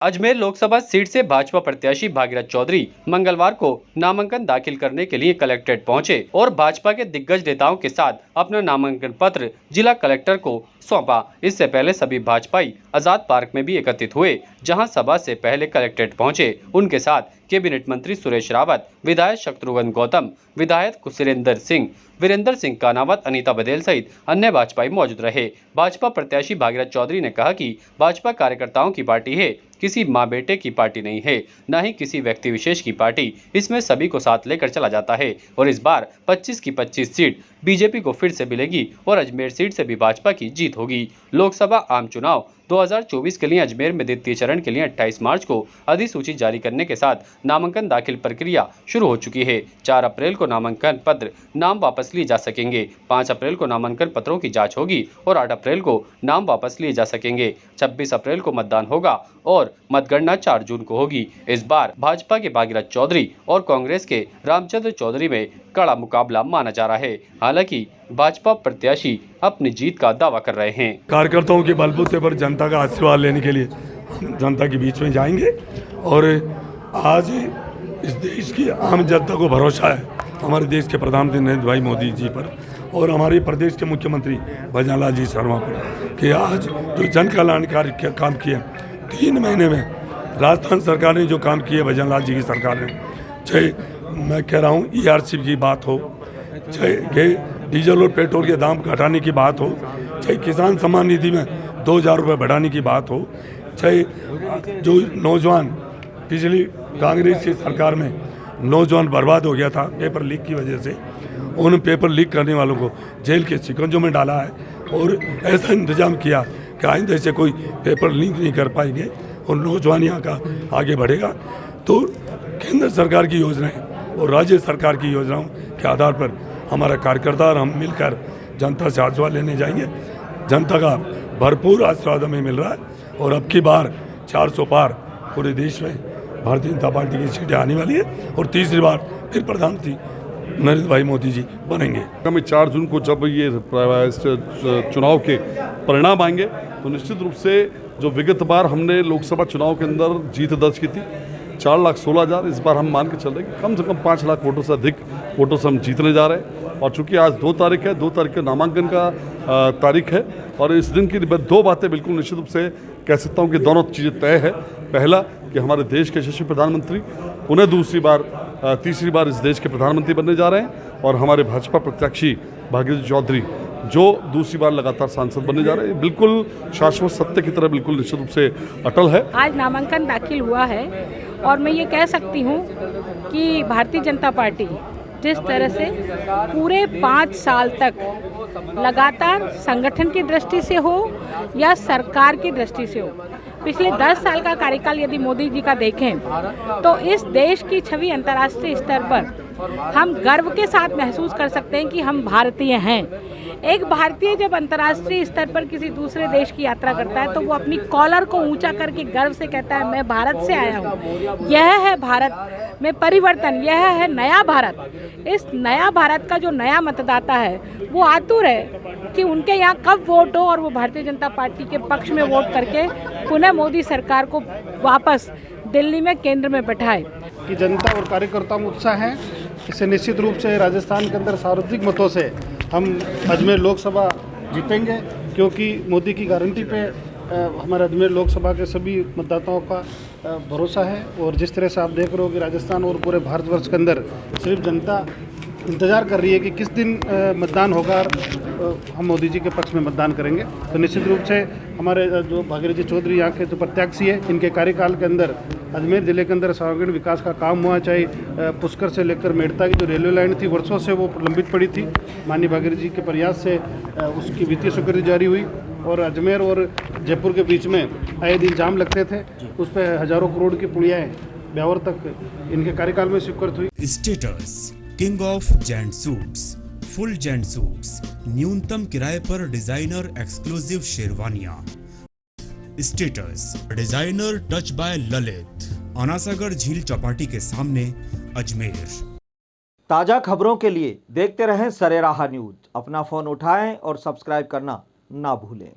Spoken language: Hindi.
अजमेर लोकसभा सीट से भाजपा प्रत्याशी भागीरथ चौधरी मंगलवार को नामांकन दाखिल करने के लिए कलेक्ट्रेट पहुंचे और भाजपा के दिग्गज नेताओं के साथ अपना नामांकन पत्र जिला कलेक्टर को सौंपा। इससे पहले सभी भाजपाई आजाद पार्क में भी एकत्रित हुए, जहां सभा से पहले कलेक्ट्रेट पहुंचे। उनके साथ कैबिनेट मंत्री सुरेश रावत, विधायक शत्रुघ्न गौतम, विधायक सुरेंद्र सिंह, वीरेंद्र सिंह कानावत, अनीता बदेल सहित अन्य भाजपाई मौजूद रहे। भाजपा प्रत्याशी भागीरथ चौधरी ने कहा कि भाजपा कार्यकर्ताओं की पार्टी है, किसी माँ बेटे की पार्टी नहीं है, न ही किसी व्यक्ति विशेष की पार्टी। इसमें सभी को साथ लेकर चला जाता है और इस बार 25 की 25 सीट बीजेपी को फिर से मिलेगी और अजमेर सीट से भी भाजपा की जीत होगी। लोकसभा आम चुनाव 2024 के लिए अजमेर में द्वितीय चरण के लिए 28 मार्च को अधिसूची जारी करने के साथ नामांकन दाखिल प्रक्रिया शुरू हो चुकी है। 4 अप्रैल को नामांकन पत्र नाम वापस लिए जा सकेंगे, 5 अप्रैल को नामांकन पत्रों की जांच होगी और 8 अप्रैल को नाम वापस लिए जा सकेंगे। 26 अप्रैल को मतदान होगा और मतगणना 4 जून को होगी। इस बार भाजपा के भागीरथ चौधरी और कांग्रेस के रामचंद्र चौधरी में कड़ा मुकाबला माना जा रहा है। हालांकि भाजपा प्रत्याशी अपनी जीत का दावा कर रहे हैं। कार्यकर्ताओं के बलबूते पर जनता का आशीर्वाद लेने के लिए जनता के बीच में जाएंगे और आज इस देश की आम जनता को भरोसा है हमारे देश के प्रधानमंत्री नरेंद्र भाई मोदी जी पर और हमारे प्रदेश के मुख्यमंत्री भजन लाल जी शर्मा पर कि आज जो जन कल्याणकारी काम किए 3 महीने में राजस्थान सरकार ने जो काम किए भजन लाल जी की सरकार ने, चाहे मैं कह रहा हूँ ERC की बात हो, चाहे डीजल और पेट्रोल के दाम घटाने की बात हो, चाहे किसान सम्मान निधि में 2000 रुपये बढ़ाने की बात हो, चाहे जो नौजवान पिछली कांग्रेस की सरकार में नौजवान बर्बाद हो गया था पेपर लीक की वजह से, उन पेपर लीक करने वालों को जेल के शिकंजों में डाला है और ऐसा इंतजाम किया कि आइंदा से कोई पेपर लीक नहीं कर पाएंगे और नौजवान यहाँ का आगे बढ़ेगा। तो केंद्र सरकार की योजनाएं और राज्य सरकार की योजनाओं के आधार पर हमारा कार्यकर्ता और हम मिलकर जनता से आशीर्वाद लेने जाएंगे। जनता का भरपूर आशीर्वाद हमें मिल रहा है और अब की बार 400 पार पूरे देश में भारतीय जनता पार्टी की सीटें आने वाली है और तीसरी बार फिर प्रधानमंत्री नरेंद्र भाई मोदी जी बनेंगे। आगामी 4 जून को जब ये चुनाव के परिणाम आएंगे तो निश्चित रूप से जो विगत बार हमने लोकसभा चुनाव के अंदर जीत दर्ज की थी 4,16,000, इस बार हम मान के चल रहे हैं कि कम से कम 5 लाख वोटों से अधिक वोटों से हम जीतने जा रहे हैं। और चूंकि आज 2 तारीख है, 2 तारीख के नामांकन का तारीख है और इस दिन की 2 बातें बिल्कुल निश्चित रूप से कह सकता हूँ कि दोनों चीज़ें तय है। पहला कि हमारे देश के यशस्वी प्रधानमंत्री पुनः तीसरी बार इस देश के प्रधानमंत्री बनने जा रहे हैं और हमारे भाजपा प्रत्याशी भागीरथ चौधरी जो दूसरी बार लगातार सांसद बनने जा रहे हैं, बिल्कुल शाश्वत सत्य की तरह बिल्कुल निश्चित रूप से अटल है। आज नामांकन दाखिल हुआ है और मैं ये कह सकती हूँ कि भारतीय जनता पार्टी जिस तरह से पूरे 5 साल तक लगातार संगठन की दृष्टि से हो या सरकार की दृष्टि से हो, पिछले 10 साल का कार्यकाल यदि मोदी जी का देखें तो इस देश की छवि अंतर्राष्ट्रीय स्तर पर हम गर्व के साथ महसूस कर सकते हैं कि हम भारतीय हैं। एक भारतीय जब अंतर्राष्ट्रीय स्तर पर किसी दूसरे देश की यात्रा करता है तो वो अपनी कॉलर को ऊंचा करके गर्व से कहता है मैं भारत से आया हूँ। यह है भारत में परिवर्तन, यह है नया भारत। इस नया भारत का जो नया मतदाता है वो आतुर है कि उनके यहाँ कब वोट हो और वो भारतीय जनता पार्टी के पक्ष में वोट करके पुनः मोदी सरकार को वापस दिल्ली में केंद्र में बैठाए। कि जनता और कार्यकर्ताओं में उत्साह है, इससे निश्चित रूप से राजस्थान के अंदर सर्वाधिक मतों से हम अजमेर लोकसभा जीतेंगे, क्योंकि मोदी की गारंटी पे हमारे अजमेर लोकसभा के सभी मतदाताओं का भरोसा है। और जिस तरह से आप देख रहे हो कि राजस्थान और पूरे भारतवर्ष के अंदर सिर्फ जनता इंतज़ार कर रही है कि किस दिन मतदान होगा और हम मोदी जी के पक्ष में मतदान करेंगे। तो निश्चित रूप से हमारे जो भागीरथ जी चौधरी यहाँ के जो प्रत्याशी है, इनके कार्यकाल के अंदर अजमेर ज़िले के अंदर सर्वांगीण विकास का काम हुआ। चाहे पुष्कर से लेकर मेड़ता की जो रेलवे लाइन थी वर्षों से वो लंबित पड़ी थी, माननीय भागीरथ जी के प्रयास से उसकी वित्तीय स्वीकृति जारी हुई और अजमेर और जयपुर के बीच में आए दिन जाम लगते थे, उस पर हज़ारों करोड़ की पुलियाएँ ब्यावर तक इनके कार्यकाल में स्वीकृत हुई। Status king of gent suits, full gent suits, न्यूनतम किराए पर डिजाइनर एक्सक्लूसिव शेरवानियां। Status designer touch by Lalit, Anasagar झील चौपाटी के सामने अजमेर। ताजा खबरों के लिए देखते रहें सरेराह न्यूज। अपना फोन उठाएं और सब्सक्राइब करना ना भूलें।